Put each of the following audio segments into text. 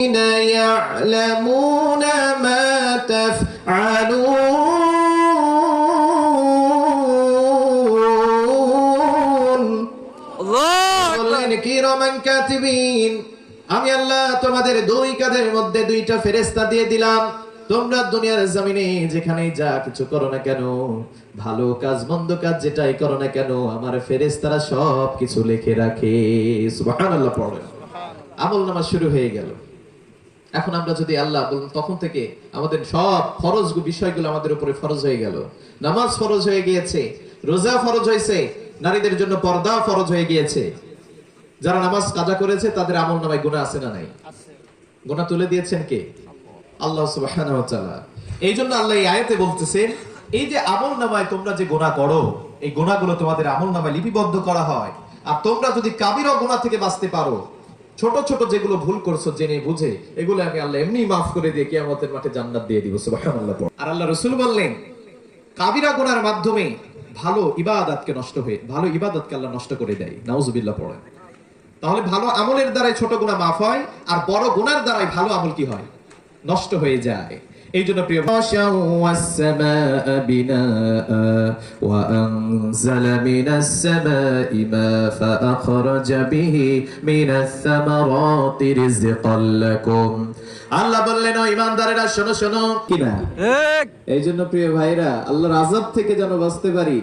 يعلمون ما تفعلون বললেন কিরামান কাতিবিন, আমি আল্লাহ তোমাদের দুই কাঁধের মধ্যে দুইটা ফেরেশতা দিয়ে দিলাম। তোমরা দুনিয়ার জমিনে যেখানে যা কিছু করো না কেন, ভালো কাজ মন্দ কাজ যেটাই করো না কেন, আমার ফেরেশতারা সব কিছু লিখে রাখে। সুবহানাল্লাহ পড়েন। আমলনামা শুরু হয়ে গেল। এখন আমরা যদি আল্লাহ বলেন, তখন থেকে আমাদের সব ফরজ বিষয়গুলো আমাদের উপরে ফরজ হয়ে গেল। নামাজ ফরজ হয়ে গিয়েছে, রোজা ফরজ হয়েছে, নারীদের জন্য পর্দা ফরজ হয়ে গিয়েছে। যারা নামাজ কাজা করেছে তাদের আমলনামায় গুনাহ আছে না নাই? গুনাহ তুলে দিয়েছেন কে? আল্লাহ সুবহানাহু ওয়া তাআলা। এইজন্য আল্লাহ এই আয়াতে বলতেছেন, এই যে আমলনামায় তোমরা যে গুনাহ করো, এই গুনাহগুলো তোমাদের আমলনামায় লিপিবদ্ধ করা হয়। আর তোমরা যদি কাবিরা গুনাহ থেকে বাঁচতে পারো, ছোট ছোট যেগুলো ভুল করছো জেনে বুঝে, এগুলো আমি আল্লাহ এমনি মাফ করে দিয়ে কিয়ামতের মাঠে জান্নাত দিয়ে দিব। সুবহানাল্লাহ। আর আল্লাহ রাসূল বললেন, কাবিরা গুনার মাধ্যমে ভালো ইবাদতকে আল্লাহ নষ্ট করে দেয়। নাউজুবিল্লাহ পড়েন। তাহলে ভালো আমলের দ্বারাই ছোট গুনাহ মাফ হয়, আর বড় গুনার দ্বারাই ভালো আমল কি হয়? নষ্ট হয়ে যায়। এই জন্য প্রিয় আল্লাহ বললেন, ও ঈমানদারেরা শোনো শোনো, কিনা এই জন্য প্রিয় ভাইরা, আল্লাহর আযাব থেকে যেন বাঁচতে পারি,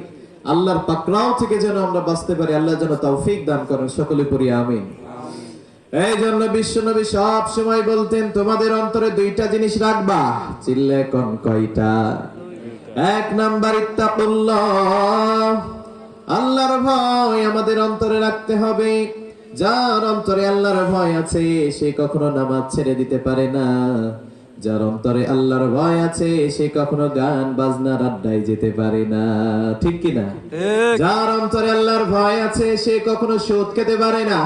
আল্লাহর পাকড়াও থেকে যেন আমরা বাঁচতে পারি, আল্লাহ যেন তৌফিক দান করেন। সকলে পড়ি আমিন। এই জন্য বিশ্বনবী সব সময় বলতেন, তোমাদের অন্তরে দুইটা জিনিস রাখবা। চিল্লে কোন কয়টা? এক নাম্বার ইত্তাকুল্লাহ, আল্লাহর ভয় আমাদের অন্তরে রাখতে হবে। যার অন্তরে আল্লাহর ভয় আছে সে কখনো নামাজ ছেড়ে দিতে পারে না। যার অন্তরে আল্লাহর ভয় আছে সে কখনো গান বাজনার আড্ডায় যেতে পারে না। ঠিক কিনা? যার অন্তরে আল্লাহর ভয় আছে সে কখনো সুদ খেতে পারে না।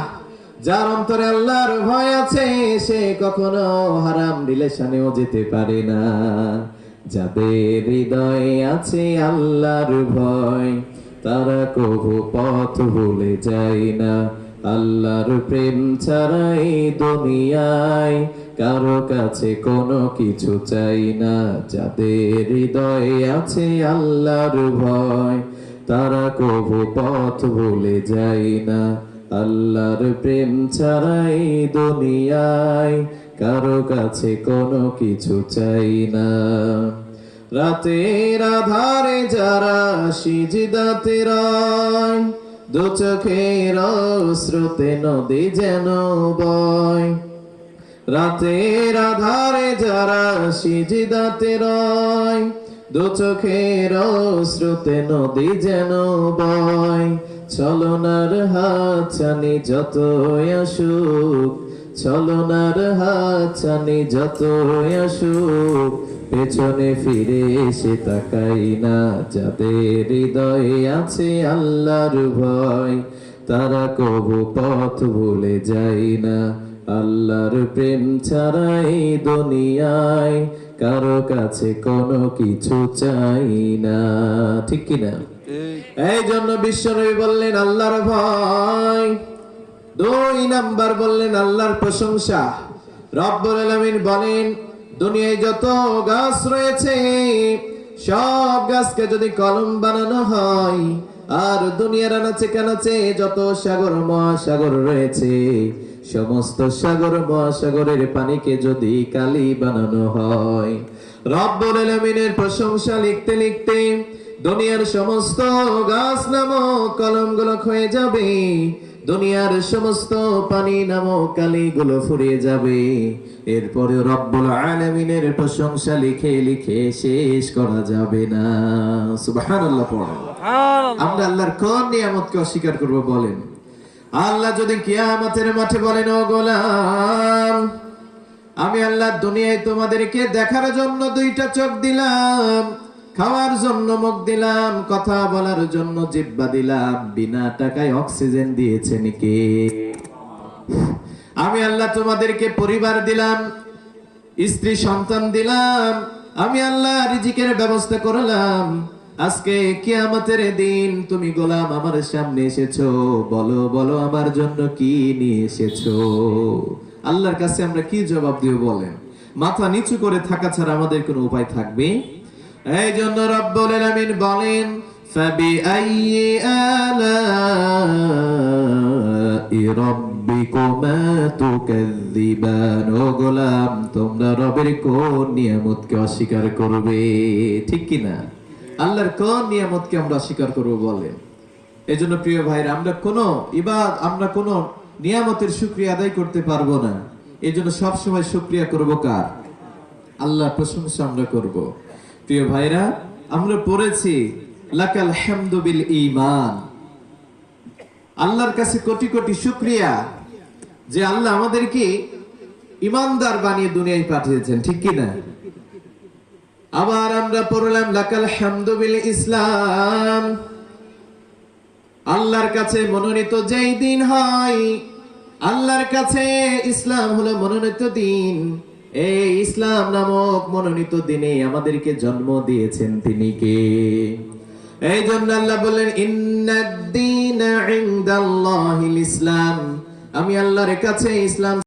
যার অন্তরে আল্লাহর ভয় আছে সে কখনো হারাম রিলেশনেও যেতে পারে না। যাদের হৃদয়ে আছে আল্লাহর ভয়, তারা কবু পথ ভুলে যায় না। আল্লাহর প্রেম ছাড়া এই দুনিয়ায় কারো কাছে কোনো কিছু চাই না। যাদের হৃদয়ে আছে আল্লাহর ভয়, তারা কবু পথ ভুলে যায় না। আল্লাহর প্রেম ছাড়া এই দুনিয়ায় কারো কাছে কোনো কিছু চাই না। রাতের আধারে যারা সিজদাতে রয়, দু চোখের স্রোতে নদী যেন বয়। রাতের আধারে যারা সিজদাতে রয়, দু চোখের স্রোতে নদী যেন বয়। ছলনার হাত ছানি যত আসুক, ছলনার হাত ছানি যত আসুক, পেছনে ফিরে এসে তাকাই না। যাদের হৃদয়ে আছে আল্লাহর ভয়, তারা কবু পথ ভুলে যায় না। আল্লাহর প্রেম ছাড়া এই দুনিয়ায় কারো কাছে কোনো কিছু চাই না। ঠিক কিনা? এই জন্য বিশ্বনবী বললেন আল্লাহর ভয়। দুই নাম্বার বললেন আল্লাহর প্রশংসা। রব্বুল আলামিন বলেন, দুনিয়ায় যত গাছ রয়েছে সব গাছকে যদি কলম বানানো হয়, আর দুনিয়ার আনাচে কানাচে যত সাগর মহাসাগর রয়েছে, সমস্ত সাগর মহাসাগরের পানিকে যদি কালি বানানো হয়, রব্বুল আলামিনের প্রশংসা লিখতে লিখতে দুনিয়ার সমস্ত গাছ নামক কলমগুলো ক্ষয়ে যাবে, দুনিয়ার সমস্ত পানি নামক কালিগুলো ফুরিয়ে যাবে। এরপরে রব্বুল আলামিনের প্রশংসা লিখে লিখে শেষ করা যাবে না। সুবহানাল্লাহ পড়েন। আমরা আল্লাহর কোন নিয়ামতকে অস্বীকার করব বলেন? আল্লাহ যদি কিয়ামতের মাঠে বলেন, ও গোলাম, আমি আল্লাহ দুনিয়ায় তোমাদেরকে দেখার জন্য দুইটা চোখ দিলাম, খাওয়ার জন্য মুখ দিলাম, কথা বলার জন্য জিহ্বা দিলাম, বিনা টাকায় অক্সিজেন দিয়েছেন কে? আমি আল্লাহ তোমাদেরকে পরিবার দিলাম, স্ত্রী সন্তান দিলাম, আমি আল্লাহ রিজিকের ব্যবস্থা করলাম। আজকে কিয়ামতের দিন তুমি গোলাম আমার সামনে এসেছো, বলো বলো আমার জন্য কি নিয়ে এসেছো? আল্লাহর কাছে আমরা কি জবাব দিব বলেন? মাথা নিচু করে থাকা ছাড়া আমাদের কোনো উপায় থাকবে? এই জন্য রব্বুল আলামিন বলেন, ফাবিআইয়ি আলাই রাব্বিকুমা তুকাযযিবান। ও গোলাম, তোমরা রবের কোন নিয়ামতকে অস্বীকার করবে? ঠিক কি না? আল্লাহর কোন নিয়ামতকে আমরা অস্বীকার করব বলেন? এজন্য প্রিয় ভাইরা, আমরা কোনো নিয়ামতের শুকরিয়া আদায় করতে পারবো না। এজন্য সব সময় শুকরিয়া করব কার? আল্লাহর প্রশংসা আমরা করব। প্রিয় ভাইরা, আমরা পড়েছি লাকাল হামদু বিল ঈমান। আল্লাহর কাছে কোটি কোটি শুকরিয়া যে আল্লাহ আমাদেরকে ঈমানদার বানিয়ে দুনিয়ায় পাঠিয়েছেন, ঠিক কি না? আবার আমরা পড়লাম লাকাল হামদু বিল ইসলাম। আল্লাহর কাছে মনোনীত যেই দিন হয়, আল্লাহর কাছে ইসলাম হলো মনোনীত দিন। এই ইসলাম নামক মনোনীত দিনে আমাদেরকে জন্ম দিয়েছেন তিনি কে? এই জন্য আল্লাহ বললেন, ইন্নাদ দীনা ইনদাল্লাহিল ইসলাম। আমি আল্লাহর কাছে ইসলাম